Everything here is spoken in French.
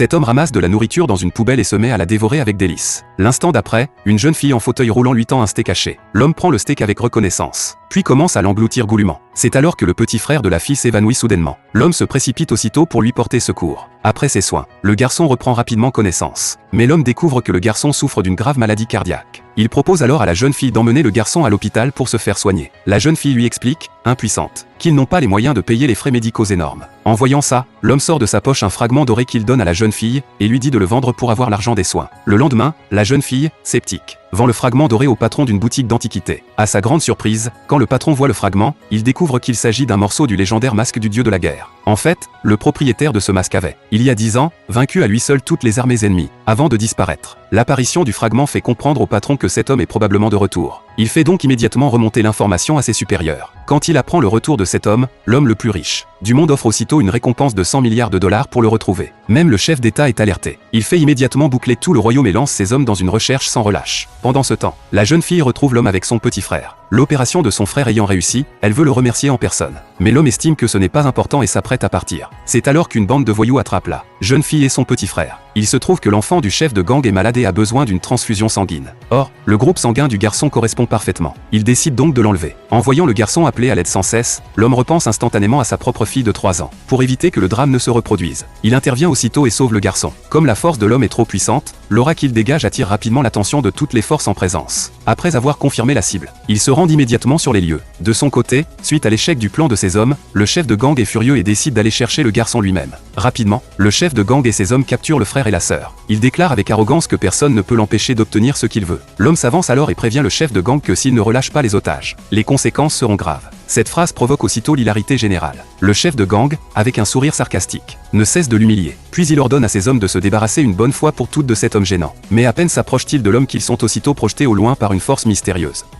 Cet homme ramasse de la nourriture dans une poubelle et se met à la dévorer avec délice. L'instant d'après, une jeune fille en fauteuil roulant lui tend un steak haché. L'homme prend le steak avec reconnaissance, puis commence à l'engloutir goulûment. C'est alors que le petit frère de la fille s'évanouit soudainement. L'homme se précipite aussitôt pour lui porter secours. Après ses soins, le garçon reprend rapidement connaissance. Mais l'homme découvre que le garçon souffre d'une grave maladie cardiaque. Il propose alors à la jeune fille d'emmener le garçon à l'hôpital pour se faire soigner. La jeune fille lui explique, impuissante, qu'ils n'ont pas les moyens de payer les frais médicaux énormes. En voyant ça, l'homme sort de sa poche un fragment doré qu'il donne à la jeune fille et lui dit de le vendre pour avoir l'argent des soins. Le lendemain, la jeune fille, sceptique, vend le fragment doré au patron d'une boutique d'antiquités. À sa grande surprise, quand le patron voit le fragment, il découvre qu'il s'agit d'un morceau du légendaire masque du dieu de la guerre. En fait, le propriétaire de ce masque avait, il y a 10 ans, vaincu à lui seul toutes les armées ennemies, avant de disparaître. L'apparition du fragment fait comprendre au patron que cet homme est probablement de retour. Il fait donc immédiatement remonter l'information à ses supérieurs. Quand il apprend le retour de cet homme, l'homme le plus riche du monde offre aussitôt une récompense de 100 milliards de dollars pour le retrouver. Même le chef d'État est alerté. Il fait immédiatement boucler tout le royaume et lance ses hommes dans une recherche sans relâche. Pendant ce temps, la jeune fille retrouve l'homme avec son petit frère. L'opération de son frère ayant réussi, elle veut le remercier en personne. Mais l'homme estime que ce n'est pas important et s'apprête à partir. C'est alors qu'une bande de voyous attrape la jeune fille et son petit frère. Il se trouve que l'enfant du chef de gang est malade et a besoin d'une transfusion sanguine. Or, le groupe sanguin du garçon correspond parfaitement. Il décide donc de l'enlever. En voyant le garçon appeler à l'aide sans cesse, l'homme repense instantanément à sa propre fille de 3 ans. Pour éviter que le drame ne se reproduise, il intervient aussitôt et sauve le garçon. Comme la force de l'homme est trop puissante, l'aura qu'il dégage attire rapidement l'attention de toutes les forces en présence. Après avoir confirmé la cible, il se rend immédiatement sur les lieux. De son côté, suite à l'échec du plan de ses hommes, le chef de gang est furieux et décide d'aller chercher le garçon lui-même. Rapidement, le chef de gang et ses hommes capturent le frère et la sœur. Il déclare avec arrogance que personne ne peut l'empêcher d'obtenir ce qu'il veut. L'homme s'avance alors et prévient le chef de gang que s'il ne relâche pas les otages, les conséquences seront graves. Cette phrase provoque aussitôt l'hilarité générale. Le chef de gang, avec un sourire sarcastique, ne cesse de l'humilier. Puis il ordonne à ses hommes de se débarrasser une bonne fois pour toutes de cet homme gênant. Mais à peine s'approche-t-il de l'homme qu'ils sont aussitôt projetés au loin par une force mystérieuse.